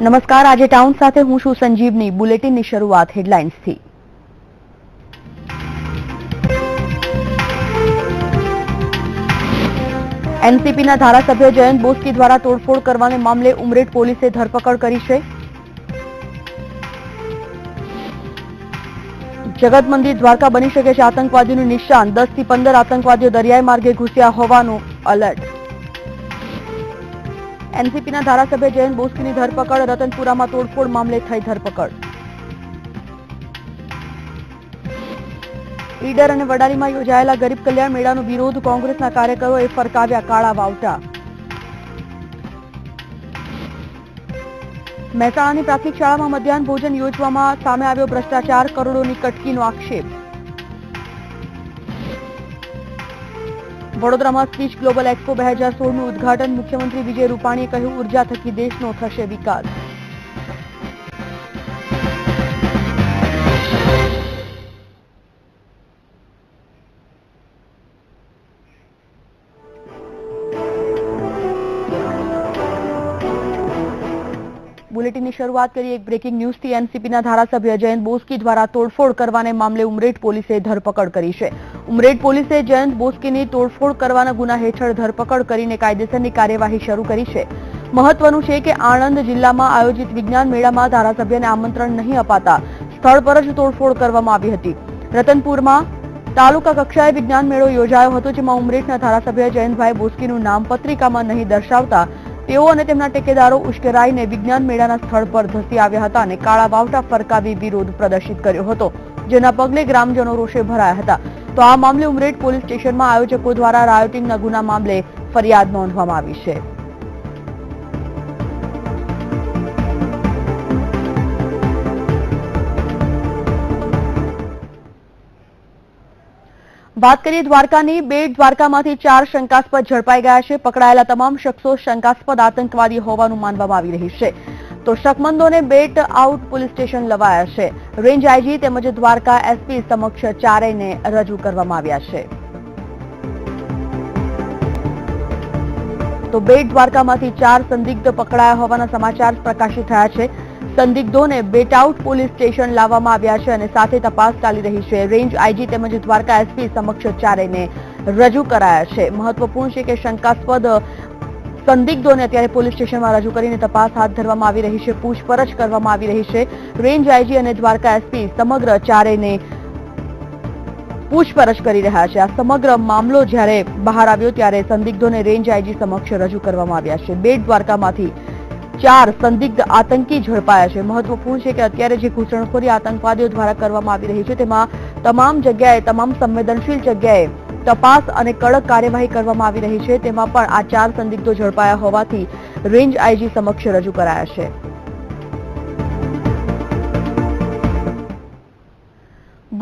નમસ્કાર, આજે ટાઉન સાથે હું છું સંજીવની। બુલેટિનની શરૂઆત હેડલાઇન્સથી। એનસીપીના ધારાસભ્ય જયંત બોસ્કી દ્વારા તોડફોડ કરવાને મામલે ઉમરેઠ પોલીસે ધરપકડ કરી છે। જગત મંદિર દ્વારકા બની શકે છે આતંકવાદીનું નિશાન। 10 થી 15 આતંકવાદીઓ દરિયાઈ માર્ગે ઘૂસ્યા હોવાનું એલર્ટ। એનસીપીના ધારાસભ્ય જયંત બોસ્કીની ધરપકડ। રતનપુરામાં તોડફોડ મામલે થઈ ધરપકડ। ઈડર અને વડાલીમાં યોજાયેલા ગરીબ કલ્યાણ મેળાનો વિરોધ। કોંગ્રેસના કાર્યકરોએ ફરકાવ્યા કાળા વાવટા। મહેસાણાની પ્રાથમિક શાળામાં મધ્યાહન ભોજન યોજવામાં સામે આવ્યો ભ્રષ્ટાચાર। કરોડોની કટકીનો આક્ષેપ। વડોદરામાં સ્પીચ ગ્લોબલ એક્સપો 2016નું ઉદઘાટન। મુખ્યમંત્રી વિજય રૂપાણીએ કહ્યું, ઉર્જા થકી દેશનો થશે વિકાસ। બુલેટિનની શરૂઆત કરીએ એક બ્રેકિંગ ન્યૂઝથી। એનસીપીના ધારાસભ્ય જયંત બોસ્કી દ્વારા તોડફોડ કરવાને મામલે ઉમરેઠ પોલીસે ધરપકડ કરી છે। ઉમરેઠ પોલીસે જયંત બોસ્કીની તોડફોડ કરવાના ગુના હેઠળ ધરપકડ કરીને કાયદેસરની કાર્યવાહી શરૂ કરી છે। મહત્વનું છે કે આણંદ જિલ્લામાં આયોજિત વિજ્ઞાન મેળામાં ધારાસભ્યને આમંત્રણ નહીં અપાતા સ્થળ પર જ તોડફોડ કરવામાં આવી હતી। રતનપુરમાં તાલુકા કક્ષાએ વિજ્ઞાન મેળો યોજાયો હતો, જેમાં ઉમરેઠના ધારાસભ્ય જયંતભાઈ બોસ્કીનું નામ પત્રિકામાં નહીં દર્શાવતા તેઓ અને તેમના ટેકેદારો ઉશ્કેરાઈને વિજ્ઞાન મેળાના સ્થળ પર ધસી આવ્યા હતા અને કાળા વાવટા ફરકાવી વિરોધ પ્રદર્શિત કર્યો હતો, જેના પગલે ગ્રામજનો રોષે ભરાયા હતા। તો આ મામલે ઉમરેઠ પોલીસ સ્ટેશનમાં આયોજકો દ્વારા રાયોટિંગના ગુના મામલે ફરિયાદ નોંધવામાં આવી છે। વાત કરીએ દ્વારકાની। બેટ દ્વારકામાંથી 4 શંકાસ્પદ ઝડપાઈ ગયા છે। પકડાયેલા તમામ શખ્સો શંકાસ્પદ આતંકવાદી હોવાનું માનવામાં આવી રહ્યું છે। તો શકમંદોને બેટ આઉટ પોલીસ સ્ટેશન લવાયા છે। રેન્જ આઈજી તેમજ દ્વારકા એસપી સમક્ષ ચારેયને રજૂ કરવામાં આવ્યા છે। તો બેટ દ્વારકામાંથી 4 સંદિગ્ધ પકડાયા હોવાના સમાચાર પ્રકાશિત થયા છે। સંદિગ્ધોને બેટઆઉટ પોલીસ સ્ટેશન લાવવામાં આવ્યા છે અને સાથે તપાસ ચાલી રહી છે। રેન્જ આઈજી તેમજ દ્વારકા એસપી સમક્ષ ચારેયને રજૂ કરાયા છે। મહત્વપૂર્ણ છે કે શંકાસ્પદ સંદિગ્ધોને અત્યારે પોલીસ સ્ટેશનમાં રજૂ કરીને તપાસ હાથ ધરવામાં આવી રહી છે, પૂછપરછ કરવામાં આવી રહી છે। રેન્જ આઈજી અને દ્વારકા એસપી સમગ્ર ચારેયને પૂછપરછ કરી રહ્યા છે। આ સમગ્ર મામલો જ્યારે બહાર આવ્યો ત્યારે સંદિગ્ધોને રેન્જ આઈજી સમક્ષ રજૂ કરવામાં આવ્યા છે। બેટ દ્વારકામાંથી 4 સંદિગ્ધ આતંકી ઝડપાયા છે। મહત્વપૂર્ણ છે કે અત્યારે જે ઘૂસણખોરી આતંકવાદીઓ દ્વારા કરવામાં આવી રહી છે તેમાં તમામ જગ્યાએ, તમામ સંવેદનશીલ જગ્યાએ તપાસ અને કડક કાર્યવાહી કરવામાં આવી રહી છે। તેમાં પણ આ 4 સંદિગ્ધો ઝડપાયા હોવાથી રેન્જ આઈજી સમક્ષ રજૂ કરાયા છે।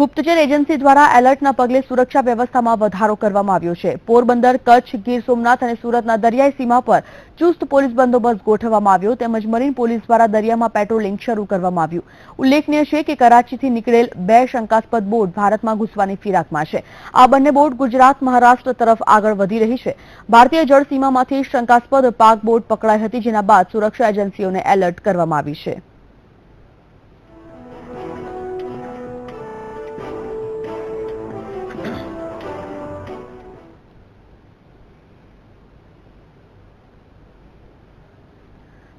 ગુપ્તચર એજન્સી દ્વારા એલર્ટના પગલે સુરક્ષા વ્યવસ્થામાં વધારો કરવામાં આવ્યો છે। પોરબંદર, કચ્છ, ગીર સોમનાથ અને સુરતના દરિયાઈ સીમા પર ચુસ્ત પોલીસ બંદોબસ્ત ગોઠવવામાં આવ્યો તેમજ મરીન પોલીસ દ્વારા દરિયામાં પેટ્રોલિંગ શરૂ કરવામાં આવ્યું। ઉલ્લેખનીય છે કે કરાચીથી નીકળેલ 2 શંકાસ્પદ બોટ ભારતમાં ઘૂસવાની ફિરાકમાં છે। આ બંને બોટ ગુજરાત, મહારાષ્ટ્ર તરફ આગળ વધી રહી છે। ભારતીય જળસીમામાંથી શંકાસ્પદ પાક બોટ પકડાઈ હતી, જેના બાદ સુરક્ષા એજન્સીઓને એલર્ટ કરવામાં આવી છે।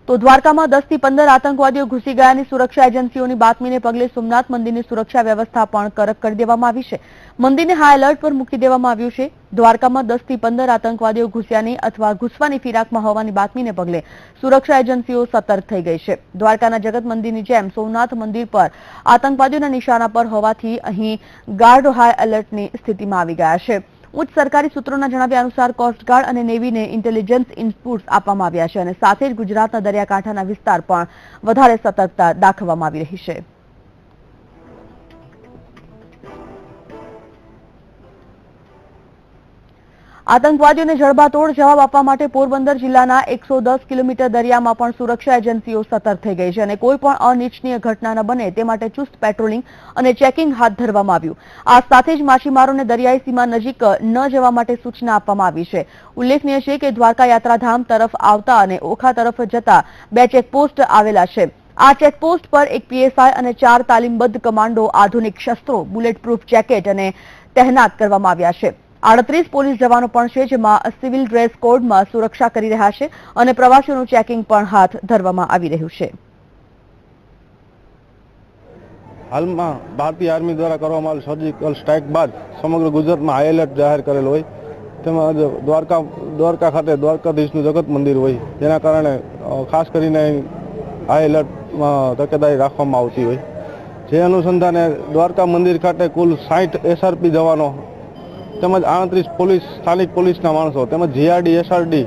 તો દ્વારકામાં 10 થી 15 આતંકવાદીઓ ઘૂસી ગયાની સુરક્ષા એજન્સીઓની બાતમીને પગલે સોમનાથ મંદિરની સુરક્ષા વ્યવસ્થા પણ કડક કરી દેવામાં આવી છે। મંદિરને હાઈ એલર્ટ પર મૂકી દેવામાં આવ્યું છે। દ્વારકામાં 10 થી 15 આતંકવાદીઓ ઘૂસ્યાની અથવા ઘૂસવાની ફિરાકમાં હોવાની બાતમીને પગલે સુરક્ષા એજન્સીઓ સતર્ક થઈ ગઈ છે। દ્વારકાના જગત મંદિરની જેમ સોમનાથ મંદિર પર આતંકવાદીઓના નિશાના પર હોવાથી અહીં ગાર્ડ હાઈ એલર્ટની સ્થિતિમાં આવી ગયા છે। ઉચ્ચ સરકારી સૂત્રોના જણાવ્યા અનુસાર કોસ્ટગાર્ડ અને નેવીને ઇન્ટેલિજન્સ ઇનપુટ્સ આપવામાં આવ્યા છે અને સાથે જ ગુજરાતના દરિયાકાંઠાના વિસ્તાર પણ વધારે સતર્કતા દાખવવામાં આવી રહી છે। આતંકવાદીઓને જડબાતોડ જવાબ આપવા માટે પોરબંદર જિલ્લાના 110 કિલોમીટર દરિયામાં પણ સુરક્ષા એજન્સીઓ સતર્ક થઈ ગઈ છે અને કોઈ પણ અનિચ્છનીય ઘટના ન બને તે માટે ચુસ્ત પેટ્રોલિંગ અને ચેકિંગ હાથ ધરવામાં આવ્યું. આ સાથે જ માછીમારોને દરિયાઈ સીમા નજીક ન જવા માટે સૂચના આપવામાં આવી છે. ઉલ્લેખનીય છે કે દ્વારકા યાત્રાધામ તરફ આવતા અને ઓખા તરફ જતા 2 ચેકપોસ્ટ આવેલા છે. આ ચેકપોસ્ટ પર એક પીએસઆઈ અને 4 તાલીમબદ્ધ કમાન્ડો આધુનિક શસ્ત્રો, બુલેટપ્રૂફ જેકેટ અને તહેનાત કરવામાં આવ્યા છે. 38 પોલીસ જવાનો પણ છે, જેમાં સિવિલ ડ્રેસ કોડમાં સુરક્ષા કરી રહ્યા છે અને પ્રવાસીઓનું ચેકિંગ પણ હાથ ધરવામાં આવી રહ્યું છે. હાલમાં ભારતીય આર્મી દ્વારા કરવામાં આવેલ સર્જિકલ સ્ટ્રાઇક બાદ સમગ્ર ગુજરાતમાં હાઈ એલર્ટ જાહેર કરેલ હોય. તેમાં દ્વારકા ખાતે દ્વારકાધીશનું જગત મંદિર હોય, જેના કારણે ખાસ કરીને હાઈ એલર્ટમાં તકેદારી રાખવામાં આવતી હોય. જે અનુસંધાને દ્વારકા મંદિર ખાતે કુલ 60 એસઆરપી જવાનો તેમજ 38 પોલીસ સ્થાનિક પોલીસના માણસો તેમજ જીઆરડી એસઆરડી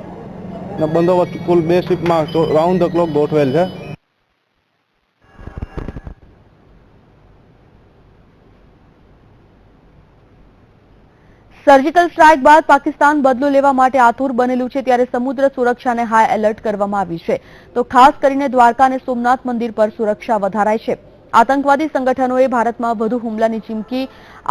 ના બંદોબસ્ત કુલ 2 શિફ્ટમાં રાઉન્ડ ધ ક્લોક ગોઠવેલ છે. સર્જિકલ સ્ટ્રાઇક બાદ પાકિસ્તાન બદલો લેવા માટે આતુર બનેલું છે, ત્યારે સમુદ્ર સુરક્ષાને હાઈ એલર્ટ કરવામાં આવી છે. તો ખાસ કરીને દ્વારકા અને સોમનાથ મંદિર પર સુરક્ષા વધારાઈ છે. આતંકવાદી સંગઠનોએ ભારતમાં વધુ હુમલાની ચીમકી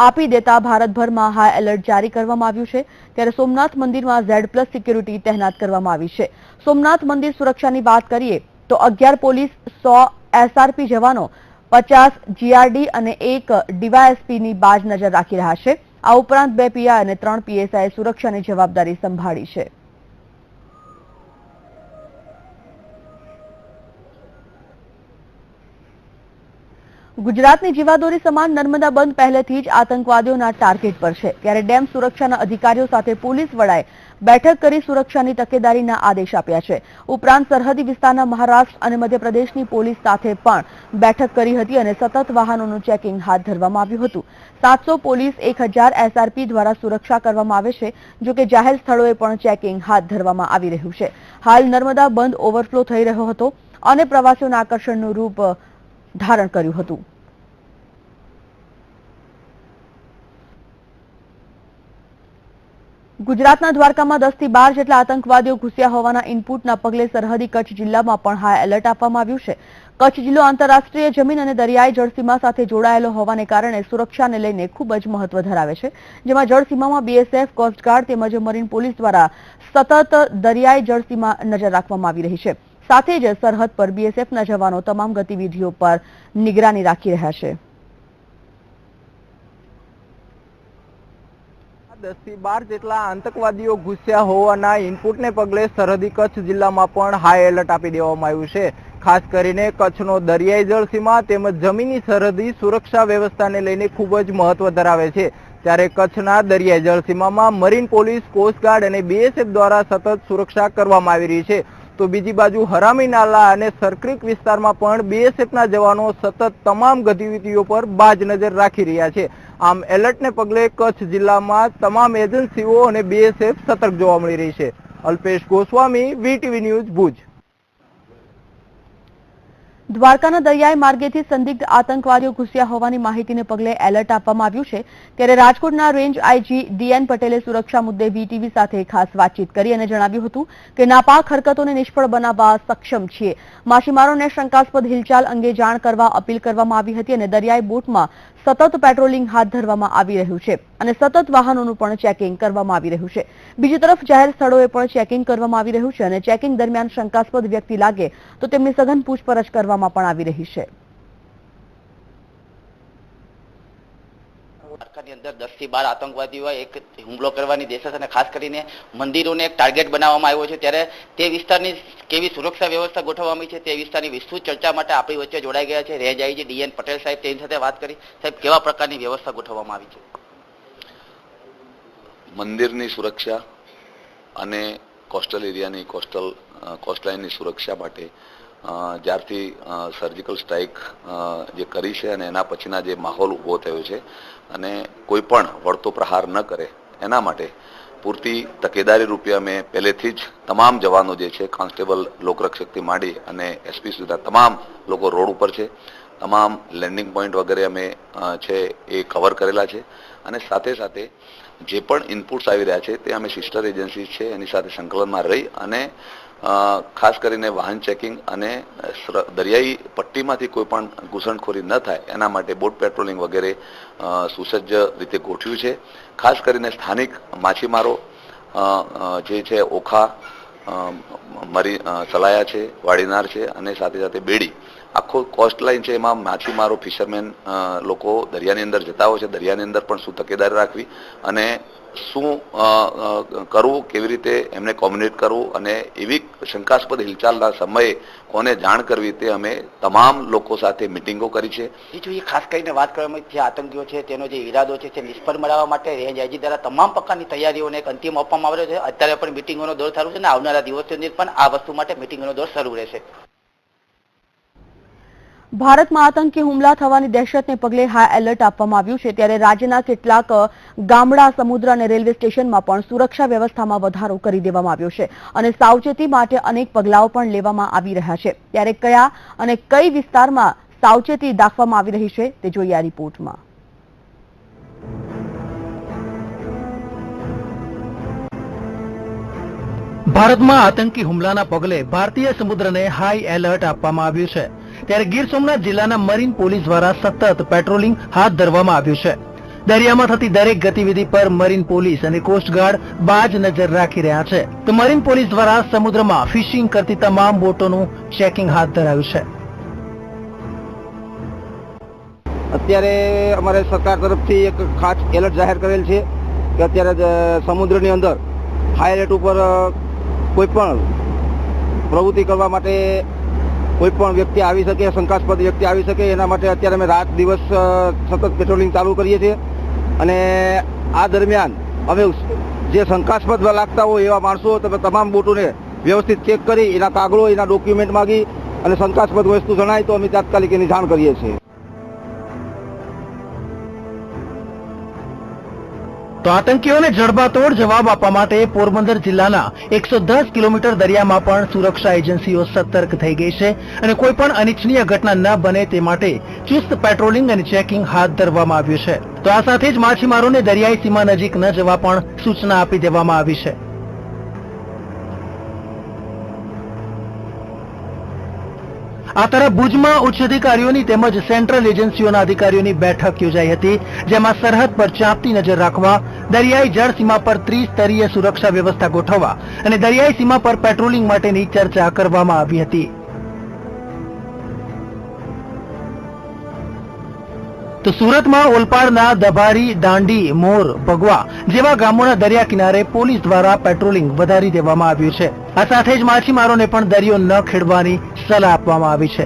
આપી દેતા ભારતભરમાં હાઈ એલર્ટ જારી કરવામાં આવ્યું છે. ત્યારે સોમનાથ મંદિરમાં Z+ સિક્યુરિટી તહેનાત કરવામાં આવી છે. સોમનાથ મંદિર સુરક્ષાની વાત કરીએ તો 11 પોલીસ, 100 એસઆરપી જવાનો, 50 જીઆરડી અને 1 ડીવાયએસપીની બાજ નજર રાખી રહ્યા છે. આ ઉપરાંત 2 પીઆઈ અને 3 પીએસઆઈ સુરક્ષાની જવાબદારી સંભાળી છે. ગુજરાતની જીવાદોરી સમાન નર્મદા બંધ પહેલેથી જ આતંકવાદીઓના ટાર્ગેટ પર છે, ત્યારે ડેમ સુરક્ષાના અધિકારીઓ સાથે પોલીસ વડાએ બેઠક કરી સુરક્ષાની તકેદારીના આદેશ આપ્યા છે. ઉપરાંત સરહદી વિસ્તારના મહારાષ્ટ્ર અને મધ્યપ્રદેશની પોલીસ સાથે પણ બેઠક કરી હતી અને સતત વાહનોનું ચેકિંગ હાથ ધરવામાં આવ્યું હતું. 700 પોલીસ, 1000 એસઆરપી દ્વારા સુરક્ષા કરવામાં આવે છે. જો કે જાહેર સ્થળોએ પણ ચેકિંગ હાથ ધરવામાં આવી રહ્યું છે. હાલ નર્મદા બંધ ઓવરફ્લો થઈ રહ્યો હતો અને પ્રવાસીઓના આકર્ષણનું રૂપ ધારણ કર્યું હતું. ગુજરાતના દ્વારકામાં 10 થી 12 જેટલા આતંકવાદીઓ ઘૂસ્યા હોવાના ઇનપુટના પગલે સરહદી કચ્છ જિલ્લામાં પણ હાઈ એલર્ટ આપવામાં આવ્યું છે. કચ્છ જિલ્લો આંતરરાષ્ટ્રીય જમીન અને દરિયાઈ જળસીમા સાથે જોડાયેલો હોવાને કારણે સુરક્ષાને લઈને ખૂબ જ મહત્વ ધરાવે છે, જેમાં જળસીમામાં બીએસએફ, કોસ્ટગાર્ડ તેમજ મરીન પોલીસ દ્વારા સતત દરિયાઈ જળસીમા નજર રાખવામાં આવી રહી છે. સાથે જ સરહદ પર બીએસએફના જવાનો તમામ ગતિવિધિઓ પર નિગરાની રાખી રહ્યા છે. 10 થી 12 જેટલા આતંકવાદીઓ ઘૂસ્યા હોવાના ઇનપુટને પગલે સરહદી કચ્છ જિલ્લામાં પણ હાઈ એલર્ટ આપી દેવામાં આવ્યું છે. ખાસ કરીને કચ્છનો દરિયાઈ જળસીમા તેમજ જમીની સરહદી સુરક્ષા વ્યવસ્થાને લઈને ખૂબ જ મહત્વ ધરાવે છે. ત્યારે કચ્છના દરિયાઈ જળસીમામાં મરીન પોલીસ, કોસ્ટગાર્ડ અને બીએસએફ દ્વારા સતત સુરક્ષા કરવામાં આવી રહી છે. તો બીજી બાજુ હરામી નાલા અને સરક્રીક વિસ્તારમાં પણ બીએસએફના જવાનો સતત તમામ ગતિવિધિઓ પર બાજ નજર રાખી રહ્યા છે. આમ એલર્ટને પગલે કચ્છ જિલ્લામાં તમામ એજન્સીઓ અને બીએસએફ સતર્ક જોવા મળી રહી છે. Alpesh Goswami, VTV news, Bhuj. દ્વારકાના દરિયાઈ માર્ગેથી સંદિગ્ધ આતંકવાદીઓ ઘૂસ્યા હોવાની માહિતીને પગલે એલર્ટ આપવામાં આવ્યું છે. ત્યારે રાજકોટના રેન્જ આઈજી ડીએન પટેલે સુરક્ષા મુદ્દે વીટીવી સાથે ખાસ વાતચીત કરી અને જણાવ્યું હતું કે નાપાક હરકતોને નિષ્ફળ બનાવવા સક્ષમ છીએ. માછીમારોને શંકાસ્પદ હિલચાલ અંગે જાણ કરવા અપીલ કરવામાં આવી હતી અને દરિયાઈ બોટમાં સતત પેટ્રોલિંગ હાથ ધરવામાં આવી રહ્યું છે અને સતત વાહનોનું પણ ચેકિંગ કરવામાં આવી રહ્યું છે. બીજી તરફ જાહેર સ્થળોએ પણ ચેકિંગ કરવામાં આવી રહ્યું છે અને ચેકિંગ દરમિયાન શંકાસ્પદ વ્યક્તિ લાગે તો તેમની સઘન પૂછપરછ કરવામાં પણ આવી રહી છે. દ્વારકાની અંદર 10 થી 12 આતંકવાદીઓ એક હુમલો કરવાની દેશસ અને ખાસ કરીને મંદિરોને એક ટાર્ગેટ બનાવવામાં આવ્યો છે. ત્યારે તે વિસ્તારની કેવી સુરક્ષા વ્યવસ્થા ગોઠવવામાં છે તે વિસ્તારની વિસ્તૃત ચર્ચા માટે આપણી વચ્ચે જોડાઈ ગયા છે રેન્જ આઈજી ડીએન પટેલ સાહેબ. તેની સાથે વાત કરી. સાહેબ, કેવા પ્રકારની વ્યવસ્થા ગોઠવવામાં આવી છે? મંદિરની સુરક્ષા અને કોસ્ટલ એરિયાની કોસ્ટલાઇનની સુરક્ષા માટે જ્યારથી સર્જિકલ સ્ટ્રાઇક જે કરી છે અને એના પછીના જે માહોલ ઊભો થયો છે અને કોઈ પણ વળતો પ્રહાર ન કરે એના માટે પૂરતી તકેદારી રૂપે અમે પહેલેથી જ તમામ જવાનો જે છે, કોન્સ્ટેબલ, લોકરક્ષકથી માંડી અને એસપી સુધીના તમામ લોકો રોડ ઉપર છે તમામ લેન્ડિંગ પોઈન્ટ વગેરે અમે છે એ કવર કરેલા છે અને સાથે સાથે જે પણ ઇનપુટ્સ આવી રહ્યા છે તે અમે સિસ્ટર એજન્સી છે એની સાથે સંકલનમાં રહી અને ખાસ કરીને વાહન ચેકિંગ અને દરિયાઈ પટ્ટીમાંથી કોઈ પણ ઘૂસણખોરી ન થાય એના માટે બોટ પેટ્રોલિંગ વગેરે સુસજ્જ રીતે ગોઠવ્યું છે. ખાસ કરીને સ્થાનિક માછીમારો જે છે ઓખા મરી સલાયા છે, વાડીનાર છે અને સાથે સાથે બેડી આખો કોસ્ટ લાઇન છે એમાં માછીમારો ફિશરમેન લોકો દરિયાની અંદર જતા હોય છે. દરિયાની અંદર પણ શું તકેદારી રાખવી અને શું કરવું, કેવી રીતે એમને કોમ્યુનિકેટ કરવું અને એવી શંકાસ્પદ હિલચાલના સમયે કોને જાણ કરવી તે અમે તમામ લોકો સાથે મિટિંગો કરી છે. બીજું એ ખાસ કરીને વાત કરવામાં જે આતંકીઓ છે તેનો જે ઈરાદો છે તે નિષ્ફળ બનાવવા માટે રેન્જ આઈજી દ્વારા તમામ પ્રકારની તૈયારીઓને એક અંતિમ આપવામાં આવ્યો છે. અત્યારે પણ મિટિંગોનો દોર ચાલુ છે અને આવનારા દિવસોની પણ આ વસ્તુ માટે મિટિંગોનો દોર શરૂ રહેશે. ભારતમાં આતંકી હુમલા થવાની દહેશતને પગલે હાઈ એલર્ટ આપવામાં આવ્યું છે. ત્યારે રાજ્યના કેટલાક ગામડા, સમુદ્ર અને રેલવે સ્ટેશનમાં પણ સુરક્ષા વ્યવસ્થામાં વધારો કરી દેવામાં આવ્યો છે અને સાવચેતી માટે અનેક પગલાઓ પણ લેવામાં આવી રહ્યા છે. ત્યારે કયા અને કઈ વિસ્તારમાં સાવચેતી દાખવવામાં આવી રહી છે તે જોઈએ આ રિપોર્ટમાં. ભારતમાં આતંકી હુમલાના પગલે ભારતીય સમુદ્રને હાઈ એલર્ટ આપવામાં આવ્યું છે. ત્યારે ગીર સોમનાથ જિલ્લાના મરીન પોલીસ દ્વારા સતત પેટ્રોલિંગ હાથ ધરવામાં આવ્યું છે. દરિયામાં થતી દરેક ગતિવિધિ પર મરીન પોલીસ અને કોસ્ટગાર્ડ બાજ નજર રાખી રહ્યા છે. તો મરીન પોલીસ દ્વારા સમુદ્રમાં ફિશિંગ કરતી તમામ બોટોનું ચેકિંગ હાથ ધરાયું છે. અત્યારે અમારે સરકાર તરફથી એક ખાસ એલર્ટ જાહેર કરેલ છે કે અત્યારે સમુદ્રની અંદર હાઈ એલર્ટ ઉપર કોઈ પણ પ્રવૃત્તિ કરવા માટે કોઈ પણ વ્યક્તિ આવી શકે, શંકાસ્પદ વ્યક્તિ આવી શકે, એના માટે અત્યારે અમે રાત દિવસ સતત પેટ્રોલિંગ ચાલુ કરીએ છીએ અને આ દરમિયાન અમે જે શંકાસ્પદ લાગતા હોય એવા માણસો તમે તમામ બોટોને વ્યવસ્થિત ચેક કરી એના કાગળો, એના ડોક્યુમેન્ટ માગી અને શંકાસ્પદ વસ્તુ જણાય તો અમે તાત્કાલિક એની જાણ કરીએ છીએ. તો આતંકીઓને જડબાતોડ જવાબ આપવા માટે પોરબંદર જિલ્લાના 110 કિલોમીટર દરિયામાં પણ સુરક્ષા એજન્સીઓ સતર્ક થઈ ગઈ છે અને કોઈ પણ અનિચ્છનીય ઘટના ન બને તે માટે ચુસ્ત પેટ્રોલિંગ અને ચેકિંગ હાથ ધરવામાં આવ્યું છે. તો આ સાથે જ માછીમારોને દરિયાઈ સીમા નજીક ન જવા પણ સૂચના આપી દેવામાં આવી છે. આ તરફ ભુજમાં ઉચ્ચ અધિકારીઓની તેમજ સેન્ટ્રલ એજન્સીઓના અધિકારીઓની બેઠક યોજાઈ હતી, જેમાં સરહદ પર ચાંપતી નજર રાખવા, દરિયાઈ જળ સીમા પર ત્રિસ્તરીય સુરક્ષા વ્યવસ્થા ગોઠવવા અને દરિયાઈ સીમા પર પેટ્રોલિંગ માટેની ચર્ચા કરવામાં આવી હતી. તો સુરતમાં ઓલપાડના દભારી, દાંડી, મોર, ભગવા જેવા ગામોના દરિયા કિનારે પોલીસ દ્વારા પેટ્રોલિંગ વધારી દેવામાં આવ્યું છે. આ સાથે જ માછીમારોને પણ દરિયો ન ખેડવાની સલાહ આપવામાં આવી છે.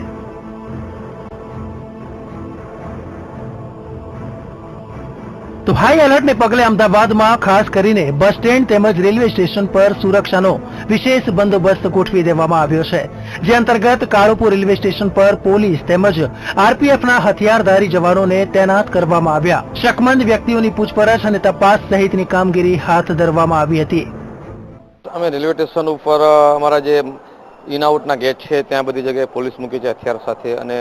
તો હાઈ એલર્ટને પગલે અમદાવાદમાં ખાસ કરીને બસ સ્ટેન્ડ તેમજ રેલવે સ્ટેશન પર સુરક્ષાનો વિશેષ બંદોબસ્ત ગોઠવી દેવામાં આવ્યો છે, જે અંતર્ગત કાળુપુર રેલવે સ્ટેશન પર પોલીસ તેમજ આરપીએફના હથિયારધારી જવાનોને તૈનાત કરવામાં આવ્યા. શકમંદ વ્યક્તિઓની પૂછપરછ અને તપાસ સહિતની કામગીરી હાથ ધરવામાં આવી હતી. અમે રેલવે સ્ટેશન ઉપર અમારા જે ઇન આઉટના ગેટ છે ત્યાં બધી જગ્યાએ પોલીસ મૂકી છે હથિયાર સાથે અને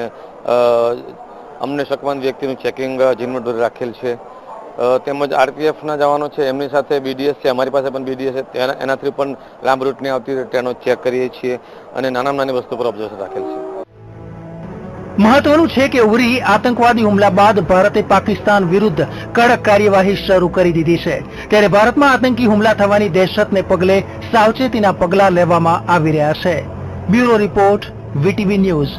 અમને શકમંદ વ્યક્તિનું ચેકિંગ ઝીણવટભેર રાખેલ છે. તેમજ આરપીએફના જવાનો છે એમની સાથે બીડીએસ છે, અમારી પાસે પણ બીડીએસ છે, એનાથી પણ લાંબ રૂટની આવતી ટ્રેનો ચેક કરીએ છીએ અને નાનામાં નાની વસ્તુ પર ઓબ્ઝર્વેશન રાખેલ છે. મહત્વનું છે કે ઉરી આતંકવાદી હુમલા બાદ ભારતે પાકિસ્તાન વિરુદ્ધ કડક કાર્યવાહી શરૂ કરી દીધી છે. ત્યારે ભારતમાં આતંકી હુમલા થવાની દહેશતને પગલે સાવચેતીના પગલાં લેવામાં આવી રહ્યા છે. Bureau report, VTV news.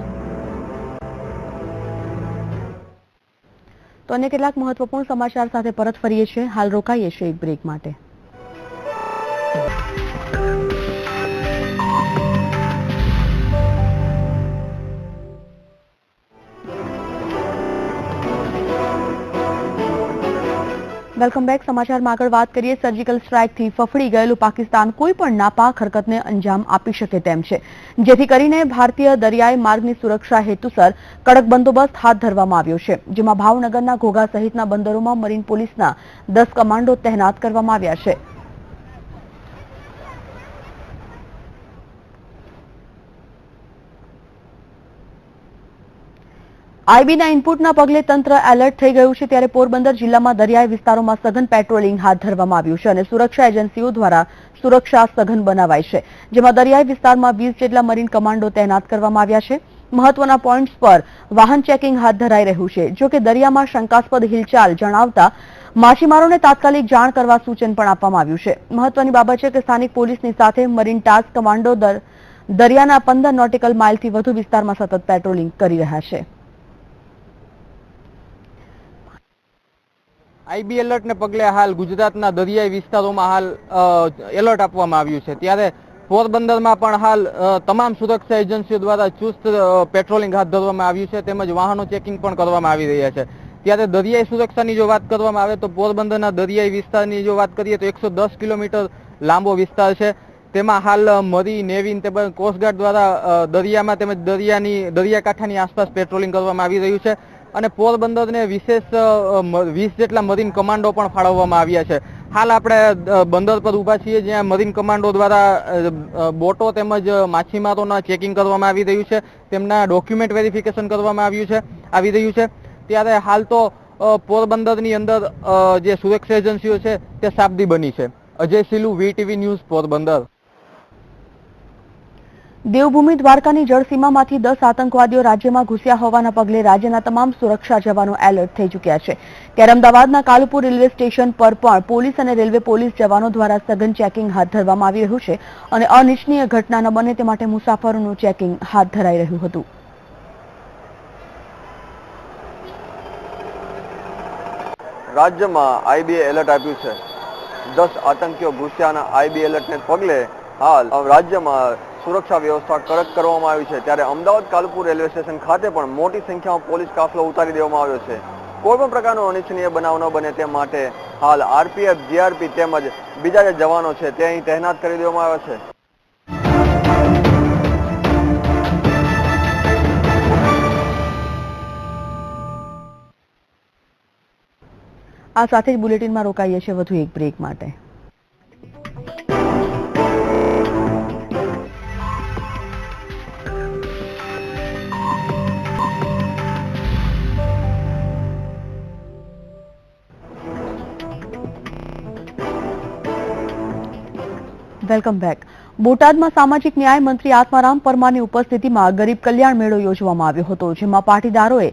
તો અન્ય કેટલાક મહત્વપૂર્ણ સમાચાર સાથે પરત ફરીએ છીએ. હાલ રોકાઈએ છીએ એક બ્રેક માટે. Welcome back. સમાચારમાં આગળ વાત કરીએ. સર્જિકલ સ્ટ્રાઇકથી ફફડી ગયેલું પાકિસ્તાન કોઈ પણ નાપાક હરકતને અંજામ આપી શકે તેમ છે, જેથી કરીને ભારતીય દરિયાઈ માર્ગની સુરક્ષા હેતુસર કડક બંદોબસ્ત હાથ ધરવામાં આવ્યો છે, જેમાં ભાવનગરના ઘોઘા સહિતના બંદરોમાં મરીન પોલીસના 10 કમાન્ડો તહેનાત કરવામાં આવ્યા છે. આઈબીના ઇનપુટના પગલે તંત્ર એલર્ટ થઈ ગયું છે, ત્યારે પોરબંદર જિલ્લામાં દરિયાઈ વિસ્તારોમાં સઘન પેટ્રોલિંગ હાથ ધરવામાં આવ્યું છે અને સુરક્ષા એજન્સીઓ દ્વારા સુરક્ષા સઘન બનાવાઈ છે, જેમાં દરિયાઈ વિસ્તારમાં 20 જેટલા મરીન કમાન્ડો તૈનાત કરવામાં આવ્યા છે. મહત્વના પોઈન્ટ્સ પર વાહન ચેકિંગ હાથ ધરાઈ રહ્યું છે. જો કે દરિયામાં શંકાસ્પદ હિલચાલ જણાવતા માછીમારોને તાત્કાલિક જાણ કરવા સૂચન પણ આપવામાં આવ્યું છે. મહત્વની બાબત છે કે સ્થાનિક પોલીસની સાથે મરીન ટાસ્ક કમાન્ડો દરિયાના 15 નોટિકલ માઇલથી વધુ વિસ્તારમાં સતત પેટ્રોલિંગ કરી રહ્યા છે. આઈબી એલર્ટને પગલે હાલ ગુજરાતના દરિયાઈ વિસ્તારોમાં હાલ એલર્ટ આપવામાં આવ્યું છે, ત્યારે પોરબંદરમાં પણ હાલ તમામ સુરક્ષા એજન્સીઓ દ્વારા ચુસ્ત પેટ્રોલિંગ હાથ ધરવામાં આવ્યું છે, તેમજ વાહનો ચેકિંગ પણ કરવામાં આવી રહ્યા છે. ત્યારે દરિયાઈ સુરક્ષાની જો વાત કરવામાં આવે તો પોરબંદરના દરિયાઈ વિસ્તારની જો વાત કરીએ તો 110 કિલોમીટર લાંબો વિસ્તાર છે. તેમાં હાલ મરી, નેવી તેમજ કોસ્ટગાર્ડ દ્વારા દરિયામાં તેમજ દરિયાકાંઠાની આસપાસ પેટ્રોલિંગ કરવામાં આવી રહ્યું છે અને પોરબંદરને વિશેષ 20 જેટલા મરીન કમાન્ડો પણ ફાળવવામાં આવ્યા છે. હાલ આપણે બંદર પર ઊભા છીએ, જ્યાં મરીન કમાન્ડો દ્વારા બોટો તેમજ માછીમારોના ચેકિંગ કરવામાં આવી રહ્યું છે, તેમના ડોક્યુમેન્ટ વેરિફિકેશન કરવામાં આવી રહ્યું છે. ત્યારે હાલ તો પોરબંદરની અંદર જે સુરક્ષા એજન્સીઓ છે તે સાબદી બની છે. Ajay સિલુ, VTV news, Porbandar. દેવભૂમિ દ્વારકાની જળસીમામાંથી 10 આતંકવાદીઓ રાજ્યમાં ઘૂસ્યા હોવાના પગલે રાજ્યના તમામ સુરક્ષા જવાનો એલર્ટ થઈ ચૂક્યા છે. ત્યારે અમદાવાદના કાલુપુર રેલવે સ્ટેશન પર પણ પોલીસ અને રેલવે પોલીસ જવાનો દ્વારા સઘન ચેકિંગ હાથ ધરવામાં આવી રહ્યું છે અને અનિચ્છનીય ઘટના ન બને તે માટે મુસાફરોનું ચેકિંગ હાથ ધરાઈ રહ્યું હતું. રાજ્યમાં આઈબીએ એલર્ટ આપ્યું છે. 10 આતંકીઓ ઘૂસ્યાના આઈબી એલર્ટને પગલે હાલ રાજ્યમાં સુરક્ષા વ્યવસ્થા કડક કરવામાં આવી છે. ત્યારે અમદાવાદ કાલુપુર રેલવે સ્ટેશન ખાતે પણ મોટી સંખ્યામાં પોલીસ કાફલો ઉતારી દેવામાં આવ્યો છે. કોઈ પણ પ્રકારનો અનિચ્છનીય બનાવ ન બને તે માટે હાલ આરપીએફ, જીઆરપી તેમજ બીજા જે જવાનો છે તે અહીં તૈનાત કરી દેવામાં આવ્યા છે. આ સાથે જ બુલેટિનમાં રોકાઈએ છીએ વધુ એક બ્રેક માટે. Welcome back. બોટાદમાં સામાજિક ન્યાય મંત્રી આત્મારામ પરમારની ઉપસ્થિતિમાં ગરીબ કલ્યાણ મેળો યોજવામાં આવ્યો હતો, જેમાં પાટીદારોએ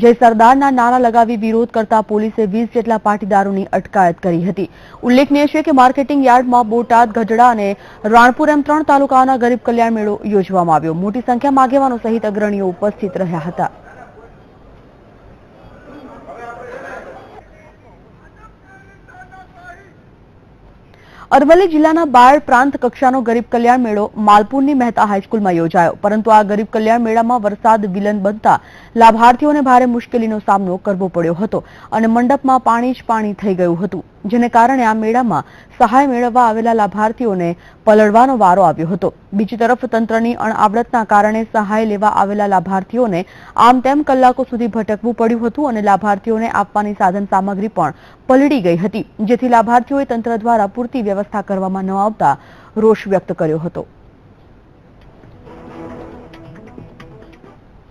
જય સરદારના નારા લગાવી વિરોધ કરતા પોલીસે 20 જેટલા પાટીદારોની અટકાયત કરી હતી. ઉલ્લેખનીય છે કે માર્કેટિંગ યાર્ડમાં બોટાદ, ગઢડા અને રાણપુર એમ 3 તાલુકાના ગરીબ કલ્યાણ મેળો યોજવામાં આવ્યો. મોટી સંખ્યામાં આગેવાનો સહિત અગ્રણીઓ ઉપસ્થિત રહ્યા હતા. અરવલ્લી જિલ્લાના બાળ પ્રાંત કક્ષાનો ગરીબ કલ્યાણ મેળો માલપુરની મહેતા હાઈસ્કૂલમાં યોજાયો, પરંતુ આ ગરીબ કલ્યાણ મેળામાં વરસાદ વિલન બનતા લાભાર્થીઓને ભારે મુશ્કેલીનો સામનો કરવો પડ્યો હતો અને મંડપમાં પાણી જ પાણી થઈ ગયું હતું, જેને કારણે આ મેળામાં સહાય મેળવવા આવેલા લાભાર્થીઓને પલળવાનો વારો આવ્યો હતો. બીજી તરફ તંત્રની અણઆવડતના કારણે સહાય લેવા આવેલા લાભાર્થીઓને આમ તેમ કલાકો સુધી ભટકવું પડ્યું હતું અને લાભાર્થીઓને આપવાની સાધન સામગ્રી પણ પલળી ગઈ હતી, જેથી લાભાર્થીઓએ તંત્ર દ્વારા પૂરતી વ્યવસ્થા કરવામાં ન આવતા રોષ વ્યક્ત કર્યો હતો.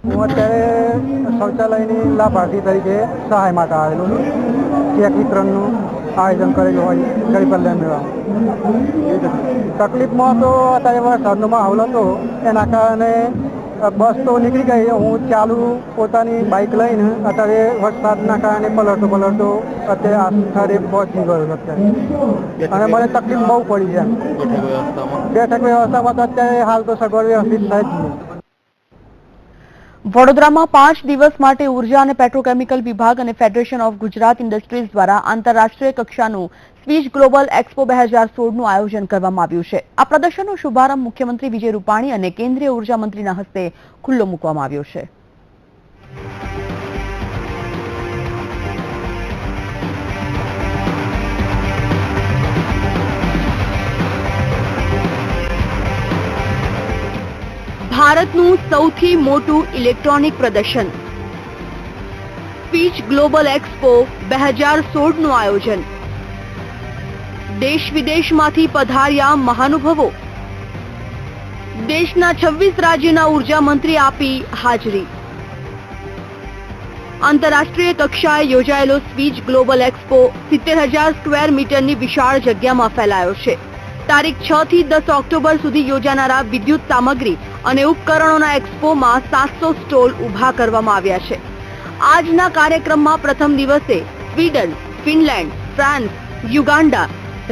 હું અત્યારે શૌચાલયની લાભાર્થી તરીકે સહાય માટે આવેલો છું. ચેક વિતરણનું આયોજન કરેલું હોય ગરીબ કલ્યાણ મેળામાં. તકલીફમાં તો અત્યારે વરસાદનો માહોલ હતો, એના કારણે બસ તો નીકળી ગઈ. હું ચાલુ પોતાની બાઇક લઈને અત્યારે વરસાદના કારણે પલળતો અત્યારે આ સ્થળે પહોંચી ગયો અત્યારે, અને મને તકલીફ બહુ પડી છે. બેઠક વ્યવસ્થામાં તો અત્યારે હાલ તો સગવડ વ્યવસ્થિત થાય જ નહીં. વડોદરામાં 5 દિવસ માટે ઉર્જા અને પેટ્રોકેમિકલ વિભાગ અને ફેડરેશન ઓફ ગુજરાત ઇન્ડસ્ટ્રીઝ દ્વારા આંતરરાષ્ટ્રીય કક્ષાનું સ્વીચ ગ્લોબલ એક્સપો 2016નું આયોજન કરવામાં આવ્યું છે. આ પ્રદર્શનનો શુભારંભ મુખ્યમંત્રી વિજય રૂપાણી અને કેન્દ્રીય ઉર્જા મંત્રીના હસ્તે ખુલ્લો મૂકવામાં આવ્યો છે. ભારતનું સૌથી મોટું ઇલેક્ટ્રોનિક પ્રદર્શન સ્વીચ ગ્લોબલ એક્સપો 2016નું આયોજન. દેશ વિદેશમાંથી પધાર્યા મહાનુભાવો. દેશના 26 રાજ્યના ઉર્જા મંત્રી આપી હાજરી. આંતરરાષ્ટ્રીય કક્ષાએ યોજાયેલો સ્વીચ ગ્લોબલ એક્સપો 70,000 સ્ક્વેર મીટરની વિશાળ જગ્યામાં ફેલાયો છે. તારીખ 6 થી 10 ઓક્ટોબર સુધી યોજાનારા વિદ્યુત સામગ્રી અને ઉપકરણોના એક્સપોમાં 700 સ્ટોલ ઊભા કરવામાં આવ્યા છે. આજના કાર્યક્રમમાં પ્રથમ દિવસે Sweden, Finland, France, Uganda,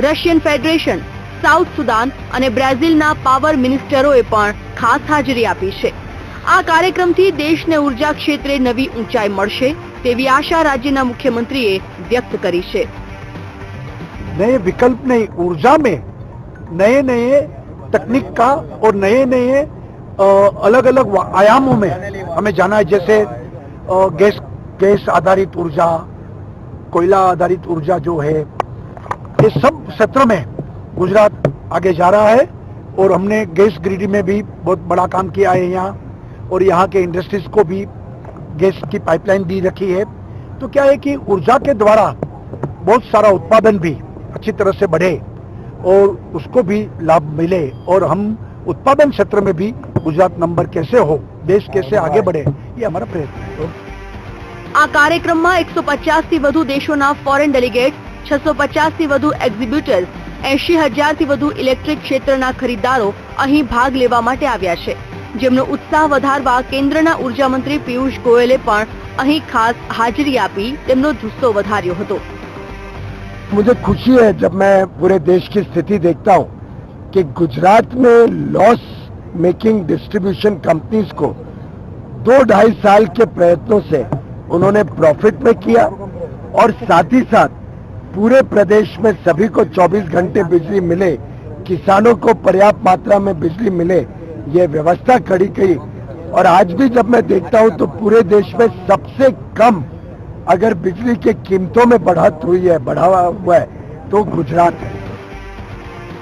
Russian federation, south Sudan અને બ્રાઝિલના પાવર મિનિસ્ટરોએ પણ ખાસ હાજરી આપી છે. આ કાર્યક્રમથી દેશને ઉર્જા ક્ષેત્રે નવી ઊંચાઈ મળશે તેવી આશા રાજ્યના મુખ્યમંત્રીએ વ્યક્ત કરી છે. नए विकल्प नहीं, ऊर्जा में नए नए तकनीक का और नए नए अलग अलग आयामों में हमें जाना है. जैसे गैस आधारित ऊर्जा, कोयला आधारित ऊर्जा जो है, ये सब क्षेत्र में गुजरात आगे जा रहा है. और हमने गैस ग्रिड में भी बहुत बड़ा काम किया है यहाँ, और यहाँ के इंडस्ट्रीज को भी गैस की पाइपलाइन दी रखी है. तो क्या है कि ऊर्जा के द्वारा बहुत सारा उत्पादन भी अच्छी तरह से बढ़े और उसको भी लाभ मिले, और हम उत्पादन क्षेत्र में भी गुजरात नंबर कैसे हो, देश कैसे आगे बढ़े, ये हमारा प्रयत्न है. આ કાર્યક્રમમાં 150 થી વધુ દેશોના ફોરેન ડેલિગેટ, 650 થી વધુ એક્ઝિબ્યુટર્સ, 80,000 થી વધુ ઇલેક્ટ્રિક ક્ષેત્રના ખરીદદારો અહીં ભાગ લેવા માટે આવ્યા છે, જેમનો ઉત્સાહ વધારવા કેન્દ્રના ઉર્જા મંત્રી પિયુષ ગોયલે પણ અહીં ખાસ હાજરી આપી તેમનો જુસ્સો વધાર્યો હતો. मुझे खुशी है जब मैं पूरे देश की स्थिति देखता हूँ कि गुजरात में लॉस मेकिंग डिस्ट्रीब्यूशन कंपनीज को 2-2.5 साल के प्रयत्नों से उन्होंने प्रॉफिट में किया, और साथ ही साथ पूरे प्रदेश में सभी को 24 घंटे बिजली मिले, किसानों को पर्याप्त मात्रा में बिजली मिले, ये व्यवस्था करी गई. और आज भी जब मैं देखता हूँ तो पूरे देश में सबसे कम अगर बिजली की कीमतों में बढ़ावा हुआ है तो गुजरात है.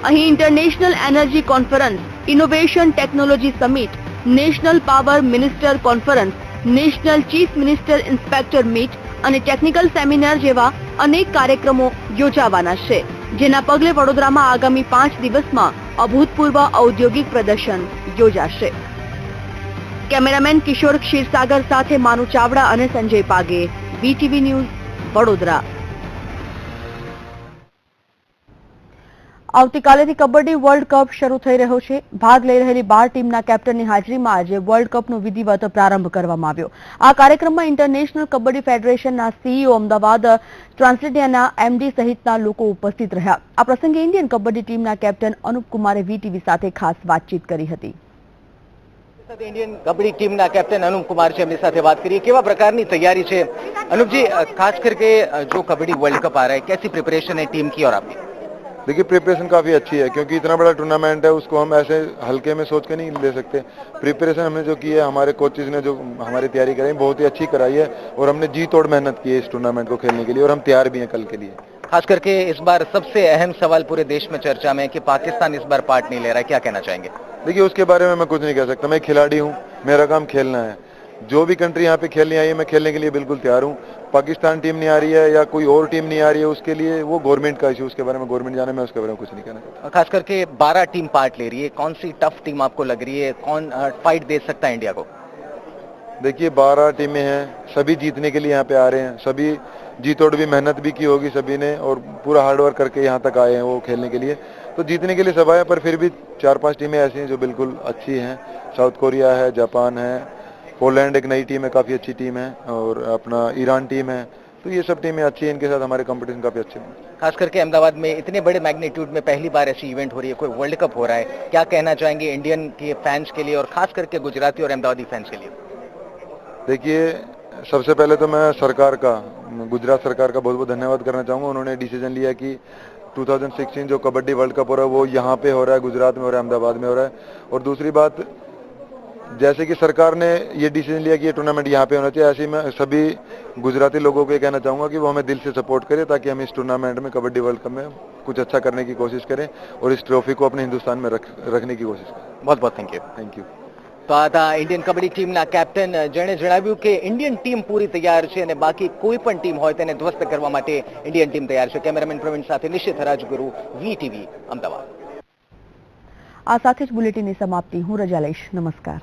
અહીં international energy conference, innovation technology summit, national power minister conference, national chief minister inspector meet અને ટેકનિકલ સેમિનાર જેવા અનેક કાર્યક્રમો યોજાવાના છે, જેના પગલે વડોદરામાં આગામી 5 દિવસમાં અભૂતપૂર્વ ઔદ્યોગિક પ્રદર્શન યોજાશે. કેમેરામેન કિશોર ક્ષીરસાગર સાથે માનુ ચાવડા અને સંજય પાગે, વીટીવી ન્યૂઝ, વડોદરા. આવતીકાલેથી કબડ્ડી વર્લ્ડ કપ શરૂ થઈ રહ્યો છે. ભાગ લઈ રહેલી 12 ટીમના કેપ્ટનની હાજરીમાં આજે વર્લ્ડ કપનો વિધિવત પ્રારંભ કરવામાં આવ્યો. આ કાર્યક્રમમાં ઇન્ટરનેશનલ કબડ્ડી ફેડરેશનના સીઈઓ, અમદાવાદ ટ્રાન્સલિટિયાના એમડી સહિતના લોકો ઉપસ્થિત રહ્યા. આ પ્રસંગે ઇન્ડિયન કબડ્ડી ટીમના કેપ્ટન અનુપ કુમારે વીટીવી સાથે ખાસ વાતચીત કરી હતી. इंडियन कबड्डी टीम ना कैप्टन अनूप कुमार से अपने साथ बात करिए. केवा प्रकार की तैयारी है अनूप जी, खास करके जो कबड्डी वर्ल्ड कप आ रहा है, कैसी प्रिपरेशन है टीम की और आपकी? देखिए, प्रिपरेशन काफ़ी अच्छी है क्योंकि इतना बड़ा टूर्नामेंट है, उसको हम ऐसे हल्के में सोच के नहीं ले सकते. प्रिपरेशन हमने जो की है, हमारे कोचेज ने जो हमारी तैयारी कराई बहुत ही अच्छी कराई है, और हमने जी तोड़ मेहनत की है इस टूर्नामेंट को खेलने के लिए, और हम तैयार भी हैं कल के लिए. खास करके इस बार सबसे अहम सवाल पूरे देश में चर्चा में कि पाकिस्तान इस बार पार्ट नहीं ले रहा है, क्या कहना चाहेंगे? देखिए, उसके बारे में मैं कुछ नहीं कह सकता. मैं खिलाड़ी हूँ, मेरा काम खेलना है. जो भी कंट्री यहाँ पे खेलने आई है, मैं खेलने के लिए बिल्कुल तैयार हूँ. पाकिस्तान टीम नहीं आ रही है या कोई और टीम नहीं आ रही है, उसके लिए वो गवर्नमेंट का इशू, उसके बारे में गवर्नमेंट जाने, मैं उसके बारे में कुछ नहीं कहना चाहता. खास करके 12 टीम पार्ट ले रही है, कौन सी टफ टीम आपको लग रही है, कौन फाइट दे सकता है इंडिया को? देखिए, 12 टीमें हैं, सभी जीतने के लिए यहाँ पे आ रहे हैं, सभी जी तोड़ भी मेहनत भी की होगी सभी ने, और पूरा हार्डवर्क करके यहाँ तक आए हैं वो खेलने के लिए. तो जीतने के लिए सब आए, पर फिर भी 4-5 टीमें ऐसी हैं जो बिल्कुल अच्छी हैं. साउथ कोरिया है, जापान है, पोलैंड एक नई टीम है, काफ़ी अच्छी टीम है, और अपना ईरान टीम है. तो ये सब टीमें अच्छी हैं, इनके साथ हमारे कंपटीशन काफ़ी अच्छे हैं. खास करके अहमदाबाद में इतने बड़े मैग्नीट्यूड में पहली बार ऐसी इवेंट हो रही है, कोई वर्ल्ड कप हो रहा है, क्या कहना चाहेंगे इंडियन के फैंस के लिए और खास करके गुजराती और अहमदाबादी फैंस के लिए? देखिए, सबसे पहले तो मैं सरकार का, गुजरात सरकार का बहुत बहुत धन्यवाद करना चाहूँगा. उन्होंने डिसीजन लिया कि 2016 जो कबड्डी वर्ल्ड कप हो रहा है वो यहाँ पे हो रहा है, गुजरात में हो रहा है, अहमदाबाद में हो रहा है. और दूसरी बात, जैसे कि सरकार ने ये डिसीजन लिया कि ये टूर्नामेंट यहाँ पे होना चाहिए, ऐसे ही मैं सभी गुजराती लोगों को ये कहना चाहूँगा कि वो हमें दिल से सपोर्ट करें, ताकि हम इस टूर्नामेंट में, कबड्डी वर्ल्ड कप में कुछ अच्छा करने की कोशिश करें और इस ट्रॉफी को अपने हिंदुस्तान में रखने की कोशिश करें. बहुत बहुत थैंक यू. તો આ હતા ઇન્ડિયન કબડ્ડી ટીમના કેપ્ટન, જેણે જણાવ્યું કે ઇન્ડિયન ટીમ પૂરી તૈયાર છે અને બાકી કોઈ પણ ટીમ હોય તેને ધ્વસ્ત કરવા માટે ઇન્ડિયન ટીમ તૈયાર છે. કેમેરામેન પ્રવીણ સાથે નિશિત રાજગુરુ, વીટીવી, અમદાવાદ. આ સાથે જ બુલેટિનની સમાપ્તિ. હું રજા લઈશ. નમસ્કાર.